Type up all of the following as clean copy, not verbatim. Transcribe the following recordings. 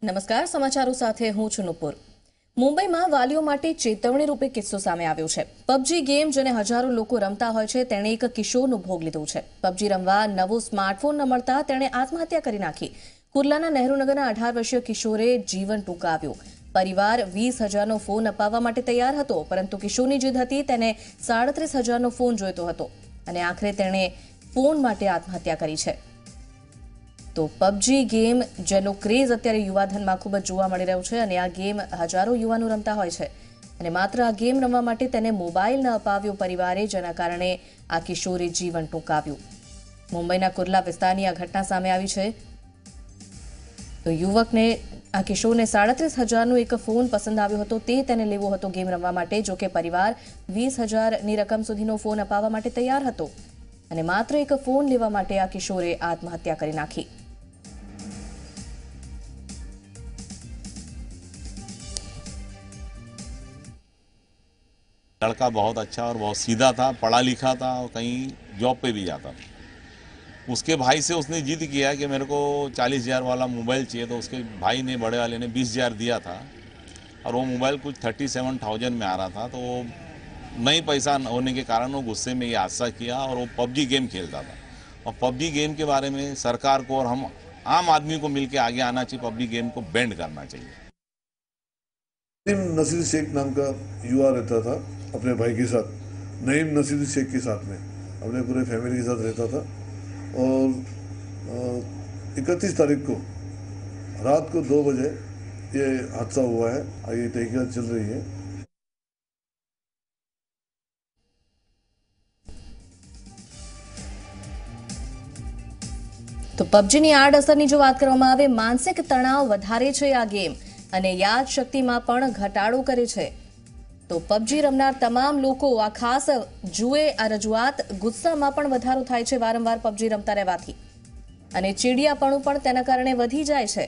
નમસ્કાર, સમાચારો સાથે હું છું નુપુર। મુંબઈમાં વાલીઓ માટે ચેતવણી રૂપે કિસ્સો સામે આવ્યો છે। પબજી ગેમ જેને હજારો લોકો રમતા હોય છે તેણે એક કિશોરનો ભોગ લીધો છે। પબજી રમવા નવો સ્માર્ટફોન ન મળતા તેણે આત્મહત્યા કરી નાખી। કુર્લાના નહેરુનગરના 18 વર્ષીય કિશોરે જીવન ટૂંકાવ્યું। પરિવાર 20,000નો ફોન અપાવવા માટે તૈયાર હતો, પરંતુ કિશોરની જીદ હતી। તેને 37,000નો ફોન જોઈતો હતો અને આખરે તેણે ફોન માટે આત્મહત્યા કરી છે। તો પબજી ગેમ જેનો ક્રેઝ અત્યારે યુવાધનમાં ખૂબ જ જોવા મળી રહ્યો છે અને આ ગેમ હજારો યુવાનો રમતા હોય છે અને માત્ર આ ગેમ રમવા માટે તેને મોબાઈલ ન અપાવ્યો પરિવારે, જેના કારણે આ કિશોરે જીવન ટૂંકાવ્યું। મુંબઈના કુર્લા વિસ્તારની આ ઘટના સામે આવી છે। તો યુવકને આ કિશોરને 37,000નો એક ફોન પસંદ આવ્યો હતો, તે તેને લેવો હતો ગેમ રમવા માટે। જો કે પરિવાર 20,000ની રકમ સુધીનો ફોન અપાવવા માટે તૈયાર હતો અને માત્ર એક ફોન લેવા માટે આ કિશોરે આત્મહત્યા કરી નાખી। लड़का बहुत अच्छा और बहुत सीधा था, पढ़ा लिखा था और कहीं जॉब पे भी जाता था। उसके भाई से उसने जिद किया कि मेरे को 40,000 वाला मोबाइल चाहिए, तो उसके भाई ने, बड़े वाले ने 20,000 दिया था और वो मोबाइल कुछ 37,000 में आ रहा था। तो वो नहीं पैसा होने के कारण वो गुस्से में ये हादसा किया और वो पबजी गेम खेलता था। और पबजी गेम के बारे में सरकार को और हम आम आदमी को मिलकर आगे आना चाहिए, पबजी गेम को बैंड करना चाहिए। नसीर शेख नाम का युवा रहता था अपने भाई के साथ, नईम नसीर शेख के साथ में अपने पूरे फैमिली के साथ रहता था। और 31 तारीख को रात को 2 बजे ये हादसा हुआ है। आगे तहकीकात चल रही है। તો પબજીની આડઅસરની જો વાત કરવામાં આવે, માનસિક તણાવ વધારે છે આ ગેમ અને યાદ શક્તિમાં પણ ઘટાડો કરે છે। તો પબજી રમનાર તમામ લોકો આ ખાસ જુએ આ રજૂઆત। ગુસ્સામાં પણ વધારો થાય છે વારંવાર પબજી રમતા રહેવાથી અને ચીડિયાપણું પણ તેના કારણે વધી જાય છે।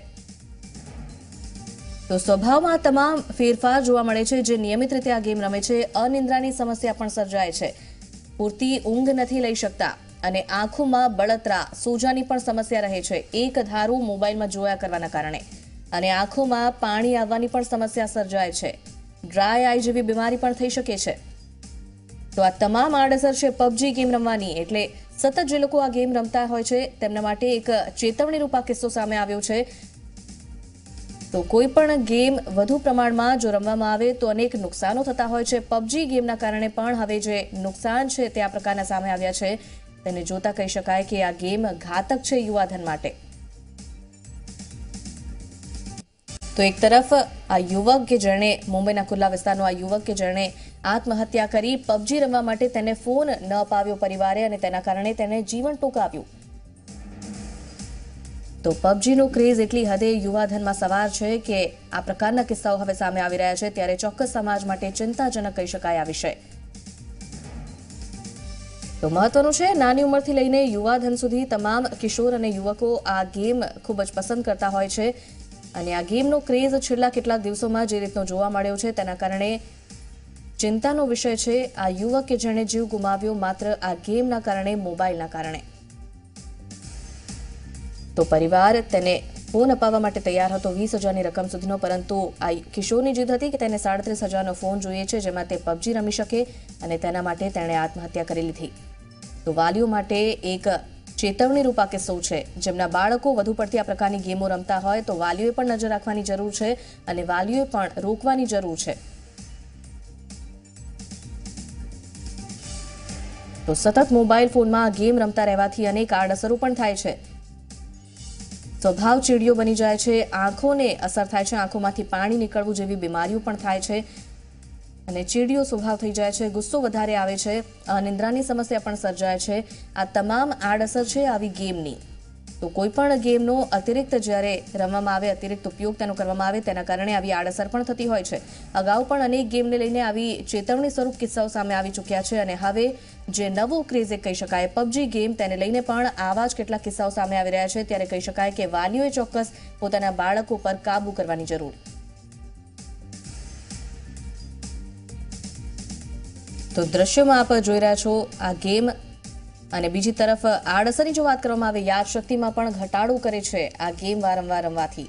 તો સ્વભાવમાં તમામ ફેરફાર જોવા મળે છે। જે નિયમિત રીતે આ ગેમ રમે છે, અનિદ્રાની સમસ્યા પણ સર્જાય છે, પૂરતી ઊંઘ નથી લઈ શકતા અને આંખોમાં બળતરા, સોજાની પણ સમસ્યા રહે છે એક ધારું મોબાઈલમાં જોયા કરવાના કારણે, અને આંખોમાં પાણી આવવાની પણ સમસ્યા સર્જાય છે। ડ્રાય આઈ જેવી બીમારી પણ થઈ શકે છે। તો આ તમામ આડઅસર છે પબજી ગેમ રમવાની। એટલે સતત જે લોકો આ ગેમ રમતા હોય છે તેમના માટે એક ચેતવણી રૂપા કિસ્સો સામે આવ્યો છે। તો કોઈ પણ ગેમ વધુ પ્રમાણમાં જો રમવામાં આવે તો અનેક નુકસાનો થતા હોય છે। પબજી ગેમના કારણે પણ હવે જે નુકસાન છે તે આ પ્રકારના સામે આવ્યા છે। તેને જોતા કહી શકાય કે આ ગેમ ઘાતક છે યુવાધન માટે। તો એક તરફ આ યુવક કે જેણે મુંબઈના કુર્લા વિસ્તારનો આ યુવક કે જેણે આત્મહત્યા કરી પબજી રમવા માટે તેને ફોન ન અપાવ્યો પરિવારે અને તેના કારણે તેને જીવન ટૂંકાવ્યું। તો પબજીનો ક્રેઝ એટલી હદે યુવાધનમાં સવાર છે કે આ પ્રકારના કિસ્સાઓ હવે સામે આવી રહ્યા છે, ત્યારે ચોક્કસ સમાજ માટે ચિંતાજનક કહી શકાય આ વિષય। તો મહત્વનું છે, નાની ઉંમરથી લઈને યુવાધન સુધી તમામ કિશોર અને યુવકો આ ગેમ ખૂબ જ પસંદ કરતા હોય છે અને આ ગેમનો ક્રેઝ છેલ્લા કેટલાક દિવસોમાં જે રીતનો જોવા મળ્યો છે તેના કારણે ચિંતાનો વિષય છે આ યુવક કે જેણે જીવ ગુમાવ્યો માત્ર આ ગેમના કારણે, મોબાઈલના કારણે। તો પરિવાર તેને ફોન અપાવવા માટે તૈયાર હતો 20,000ની રકમ સુધીનો, પરંતુ આ કિશોરની જીદ હતી કે તેને 37,000નો ફોન જોઈએ છે જેમાં તે પબજી રમી શકે અને તેના માટે તેણે આત્મહત્યા કરી લીધી। તો વાલીઓ માટે એક ચેતવણી રૂપા કિસ્સો છે। જેમના બાળકો વધુ પડતી આ પ્રકારની ગેમો રમતા હોય તો વાલીઓએ પણ નજર રાખવાની જરૂર છે અને વાલીઓએ પણ રોકવાની જરૂર છે। તો સતત મોબાઈલ ફોનમાં ગેમ રમતા રહેવાથી અનેક આડઅસરો પણ થાય છે। સ્વભાવ ચીડિયો બની જાય છે, આંખોને અસર થાય છે, આંખોમાંથી પાણી નીકળવું જેવી બીમારીઓ પણ થાય છે અને ચીડિયો સ્વભાવ થઈ જાય છે, ગુસ્સો વધારે આવે છે, અનિદ્રાની સમસ્યા પણ સર્જાય છે। આ તમામ આડઅસર છે આવી ગેમની। તો કોઈ પણ ગેમનો અતિરિક્ત જ્યારે રમવામાં આવે, અતિરિક્ત ઉપયોગ તેનો કરવામાં આવે તેના કારણે આવી આડઅસર પણ થતી હોય છે। અગાઉ પણ અનેક ગેમને લઈને આવી ચેતવણી સ્વરૂપ કિસ્સાઓ સામે આવી ચૂક્યા છે અને હવે જે નવો ક્રેઝ કહી શકાય પબજી ગેમ, તેને લઈને પણ આવા જ કેટલાક કિસ્સાઓ સામે આવી રહ્યા છે। ત્યારે કહી શકાય કે વાલીઓએ ચોક્કસ પોતાના બાળકો પર કાબુ કરવાની જરૂર। તો દ્રશ્યમાં આપ જોઈ રહ્યા છો આ ગેમ અને બીજી તરફ આડઅસરની જો વાત કરવામાં આવે યાદશક્તિમાં પણ ઘટાડો કરે છે આ ગેમ વારંવાર રમવાથી।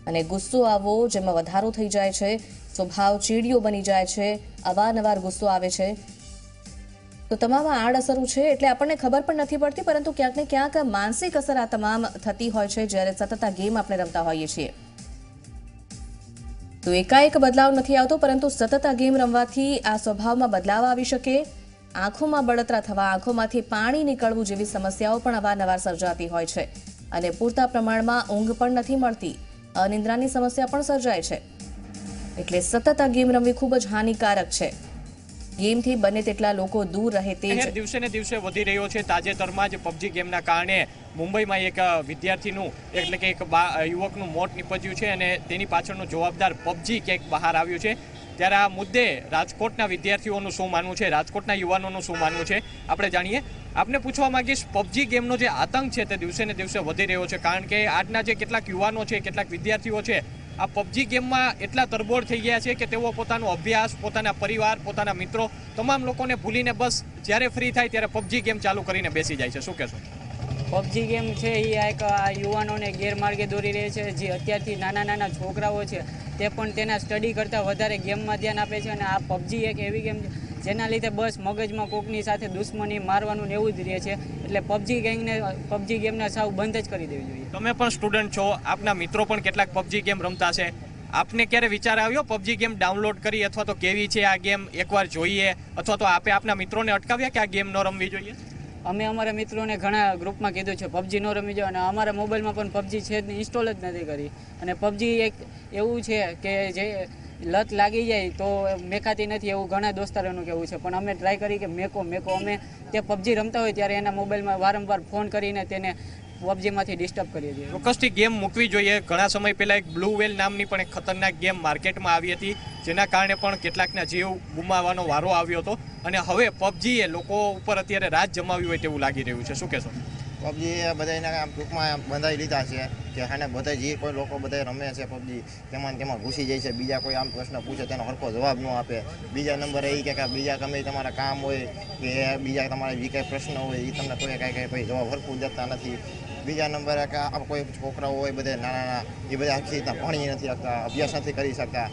અને ગુસ્સો આવવો, જેમાં વધારો થઈ જાય છે, સ્વભાવ ચીડિયો બની જાય છે, અવારનવાર ગુસ્સો આવે છે. તો તમામ આડઅસરો છે, એટલે આપણને ખબર પણ નથી પડતી, પરંતુ ક્યાંક ને ક્યાંક માનસિક અસર આ તમામ થતી હોય છે જ્યારે સતત આ ગેમ આપણે રમતા હોઈએ છીએ. તો એકાએક બદલાવ નથી આવતો, પરંતુ સતત આ ગેમ રમવાથી આ સ્વભાવમાં બદલાવ આવી શકે. આંખોમાં બળતરા થવા, આંખોમાંથી પાણી નીકળવું જેવી સમસ્યાઓ પણ અવારનવાર સર્જાતી હોય છે. અને પૂરતા પ્રમાણમાં ઊંઘ પણ નથી મળતી, અનિદ્રાની સમસ્યા પણ સર્જાય છે. એટલે સતત આ ગેમ રમવી ખૂબ જ હાનિકારક છે. ગેમથી બને તેટલા લોકો દૂર રહે તે જ. દિવસે ને દિવસે વધી રહ્યો છે. તાજેતરમાં જ પબજી ગેમના કારણે મુંબઈમાં એક વિદ્યાર્થીનું એટલે કે એક યુવકનું મોત નીપજ્યું છે અને તેની પાછળનો જવાબદાર પબજી ક્યાંક બહાર આવ્યું છે. ત્યારે આ મુદ્દે રાજકોટના વિદ્યાર્થીઓનું શું માનવું છે, રાજકોટના યુવાનોનું શું માનવું છે, આપણે જાણીએ. આપને પૂછવા માંગીશ, પબજી ગેમનો જે આતંક છે તે દિવસે ને દિવસે વધી રહ્યો છે, કારણ કે આજના જે કેટલાક યુવાનો છે, કેટલાક વિદ્યાર્થીઓ છે, આ પબજી ગેમમાં એટલા તરબોળ થઈ ગયા છે કે તેઓ પોતાનો અભ્યાસ, પોતાના પરિવાર, પોતાના મિત્રો, તમામ લોકોને ભૂલીને બસ જ્યારે ફ્રી થાય ત્યારે પબજી ગેમ ચાલુ કરીને બેસી જાય છે. શું કહેશો? પબજી ગેમ છે એ એક યુવાનોને ગેરમાર્ગે દોરી રહી છે. જે અત્યારથી નાના છોકરાઓ છે તે પણ તેના સ્ટડી કરતાં વધારે ગેમમાં ધ્યાન આપે છે. અને આ પબજી એક એવી ગેમ છે જેના લીધે બસ મગજમાં કોકની સાથે દુશ્મની મારવાનું ને એવું જ રહે છે. એટલે પબજી ગેમને સાવ બંધ જ કરી દેવી જોઈએ. તમે પણ સ્ટુડન્ટ છો, આપના મિત્રો પણ કેટલાક પબજી ગેમ રમતા છે. આપને ક્યારે વિચાર આવ્યો પબજી ગેમ ડાઉનલોડ કરી, અથવા તો કેવી છે આ ગેમ એકવાર જોઈએ, અથવા તો આપે આપના મિત્રોને અટકાવ્યા કે આ ગેમ ન રમવી જોઈએ? અમે અમારા મિત્રોને ઘણા ગ્રુપમાં કીધું છે પબજી ન રમી જાય, અને અમારા મોબાઈલમાં પણ પબજી છે જ ઇન્સ્ટોલ જ નથી કરી. અને પબજી એક એવું છે કે જે લત લાગી જાય તો મેકાતી નથી, એવું ઘણા દોસ્તારોનું કહેવું છે. પણ અમે ટ્રાય કરી કે મેકો અમે તે પબજી રમતા હોય ત્યારે એના મોબાઈલમાં વારંવાર ફોન કરીને તેને પબજીમાંથી ડિસ્ટર્બ કરીએ છીએ. ચોક્કસથી ગેમ મૂકવી જોઈએ. ઘણા સમય પહેલા એક બ્લુ વેલ નામની પણ એક ખતરનાક ગેમ માર્કેટમાં આવી હતી, જેના કારણે પણ કેટલાકના જીવ ગુમાવવાનો વારો આવ્યો હતો. અને હવે પબજીએ લોકો ઉપર અત્યારે રાજ જમાવ્યું હોય તેવું લાગી રહ્યું છે. શું કહેશો? પબજી એ બધાના ટૂંકમાં બંધાઈ લીધા છે કે આને બધા જે કોઈ લોકો બધા રમે છે પબજી તેમાં ઘૂસી જાય છે. બીજા કોઈ આમ પ્રશ્ન પૂછે તેનો સરખો જવાબ ન આપે. બીજા નંબરે એ કે બીજા ગમે તમારા કામ હોય કે બીજા તમારા જે કંઈ પ્રશ્ન હોય એ તમને કોઈ કાંઈ જવાબ સરખું દેતા નથી. બીજા નંબરે કે આ કોઈ છોકરાઓ હોય બધા નાના એ બધા આખી રીતના ભણી નથી શકતા, અભ્યાસ નથી કરી શકતા.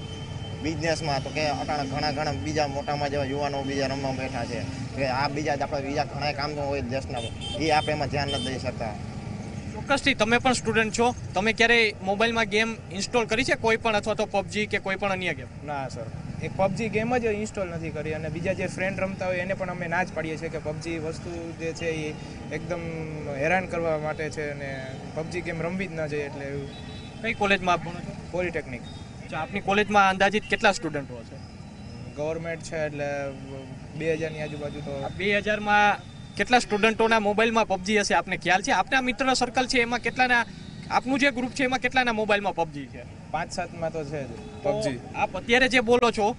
બિઝનેસમાં તો કે ઘણા બીજા મોટામાં જેવા યુવાનો બીજા રમવા બેઠા છે કે આ બીજા ઘણા કામ તો હોય દેશના, એ આપણે એમાં ધ્યાન નથી દઈ શકતા. ચોક્કસથી તમે પણ સ્ટુડન્ટ છો, તમે ક્યારેય મોબાઈલમાં ગેમ ઇન્સ્ટોલ કરી છે કોઈ પણ, અથવા તો પબજી કે કોઈ પણ અન્ય ગેમ? ના સર, એક પબજી ગેમ જ ઇન્સ્ટોલ નથી કરી. અને બીજા જે ફ્રેન્ડ રમતા હોય એને પણ અમે ના જ પાડીએ છીએ કે પબજી વસ્તુ જે છે એ એકદમ હેરાન કરવા માટે છે અને પબજી ગેમ રમવી જ ન જોઈએ. એટલે એવું. કઈ કોલેજમાં આપ ભણો છો? પોલિટેકનિક. આપની કોલેજમાં અંદાજિત કેટલા સ્ટુડન્ટો હશે? ગવર્મેન્ટ છે એટલે 2000ની આજુબાજુ. તો 2000માં કેટલા સ્ટુડન્ટોના મોબાઈલમાં પબજી હશે આપને ખ્યાલ છે? આપના મિત્ર સર્કલ છે એમાં કેટલાના, આપનું જે ગ્રુપ છે એમાં કેટલાના મોબાઈલમાં પબજી છે? 5-7માં તો છે જ પબજી. આપ અત્યારે જે બોલો છો,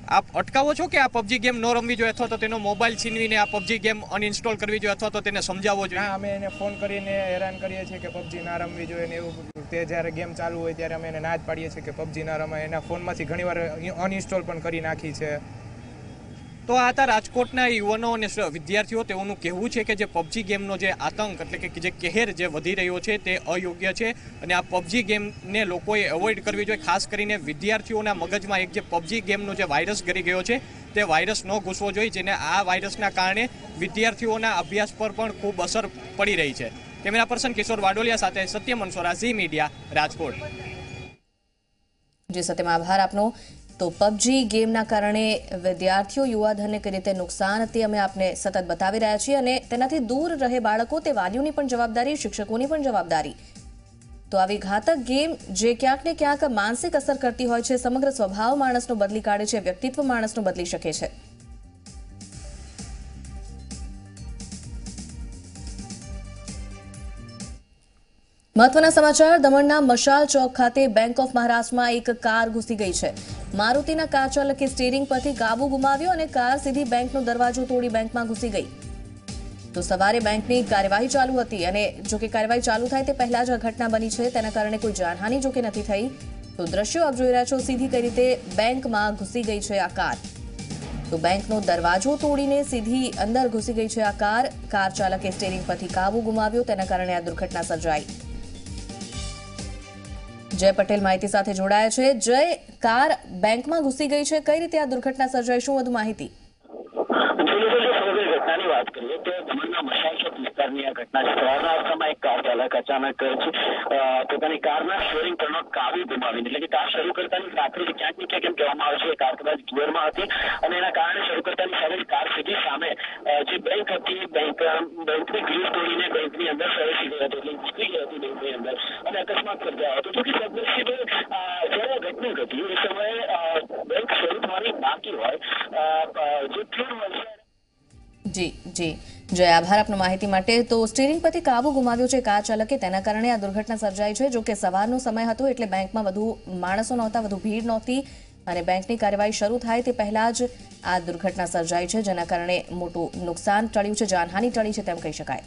આપ અટકાવો છો કે આ પબજી ગેમ ન રમવી જોઈએ, અથવા તો તેનો મોબાઈલ છીનવીને આ પબજી ગેમ અનઇન્સ્ટોલ કરવી જોઈએ, અથવા તો તેને સમજાવવો જોઈએ? ના, અમે એને ફોન કરીને હેરાન કરીએ છીએ કે પબજી ના રમવી જોઈએ ને એવું. તે જ્યારે ગેમ ચાલુ હોય ત્યારે અમે એને ના જ પાડીએ છીએ કે પબજી ના રમાય. એના ફોનમાંથી ઘણીવાર અનઇન્સ્ટોલ પણ કરી નાખી છે. તો આ હતા રાજકોટના યુવાનો અને વિદ્યાર્થીઓ. તેઓનું કહેવું છે કે જે પબજી ગેમનો જે આતંક એટલે કે જે કહેર જે વધી રહ્યો છે તે અયોગ્ય છે, અને આ પબજી ગેમને લોકોએ એવોઇડ કરવી જોઈએ. ખાસ કરીને વિદ્યાર્થીઓના મગજમાં એક જે પબજી ગેમનો જે વાયરસ ગરી ગયો છે તે વાયરસ ન ઘૂસવો જોઈએ, જેને આ વાયરસના કારણે વિદ્યાર્થીઓના અભ્યાસ પર પણ ખૂબ અસર પડી રહી છે. કેમેરા પર્સન કિશોર વાડોલિયા સાથે સત્ય મનસોરા, ઝી મીડિયા, રાજકોટ. જી સત્યમ, આભાર આપનો. તો પબજી ગેમના કારણે વિદ્યાર્થીઓ, યુવાધનને કઈ રીતે નુકસાન તે અમે આપને સતત બતાવી રહ્યા છીએ, અને તેનાથી દૂર રહે બાળકો તે વાલીઓની પણ જવાબદારી, શિક્ષકોની પણ જવાબદારી. તો આવી ઘાતક ગેમ જે ક્યાંક ને ક્યાંક માનસિક અસર કરતી હોય છે, સમગ્ર સ્વભાવ માણસનો બદલી કાઢે છે, વ્યક્તિત્વ માણસનું બદલી શકે છે. મહત્વના સમાચાર. દમણના મશાલ ચોક ખાતે બેંક ઓફ મહારાષ્ટ્રમાં એક કાર ઘૂસી ગઈ છે. મારુતિના કાર ચાલકે સ્ટીરિંગ પરથી કાબુ ગુમાવ્યો અને કાર સીધી બેંકનો દરવાજો તોડી બેંકમાં ઘૂસી ગઈ. તો સવારે બેંકની કાર્યવાહી ચાલુ હતી, અને જો કે કાર્યવાહી ચાલુ થાય તે પહેલા જ આ ઘટના બની છે. તેના કારણે કોઈ જાનહાનિ જો કે નથી થઈ. તો દ્રશ્યો આપ જોઈ રહ્યા છો, સીધી કઈ રીતે બેંકમાં ઘૂસી ગઈ છે આ કાર. તો બેંકનો દરવાજો તોડીને સીધી અંદર ઘૂસી ગઈ છે આ કાર. કાર ચાલકે સ્ટીરિંગ પરથી કાબુ ગુમાવ્યો, તેના કારણે આ દુર્ઘટના સર્જાઈ. જય પટેલ માહિતી સાથે જોડાયા છે. જય, કાર બેંકમાં ઘૂસી ગઈ છે, કઈ રીતે આ દુર્ઘટના સર્જાઈ, શું વધુ માહિતી? ઘટનાની વાત કરીએ તો દમણના મશાલ ચોક વિસ્તારની આ ઘટના છે. સવારના અવસ્થામાં એક કાર ચાલક અચાનક પોતાની કારના સ્ટીયરિંગ પરનો કાબુ ગુમાવીને, એટલે કે કાર શરૂ કરતાની સાથે જ ક્યાંક ને ક્યાંક એમ કહેવામાં આવે છે કાર કદાચ ગિયરમાં હતી અને એના કારણે શરૂ કરતાની સાથે જ કાર સીધી સામે જે બેંક હતી, બેંકની ગ્રીલ તોડીને બેંકની અંદર પ્રવેશી ગઈ હતી, એટલે ઘૂસી ગઈ હતી બેંકની અંદર અને અકસ્માત સર્જાયો હતો. તો કે સદનસીબે જ્યારે ઘટના ઘટી એ સમયે બેંક શરૂ થવાની બાકી હોય જે ફ્લોર હોય છે. જી જય, આભાર આપનો માહિતી માટે. તો સ્ટીરિંગ પરથી કાબુ ગુમાવ્યો છે કાર ચાલકે, તેના કારણે આ દુર્ઘટના સર્જાઈ છે. જો કે સવારનો સમય હતો એટલે બેંકમાં વધુ માણસો નહોતા, વધુ ભીડ નહોતી અને બેંકની કાર્યવાહી શરૂ થાય તે પહેલા જ આ દુર્ઘટના સર્જાઈ છે, જેના કારણે મોટું નુકસાન ટળ્યું છે, જાનહાનિ ટળી છે તેમ કહી શકાય.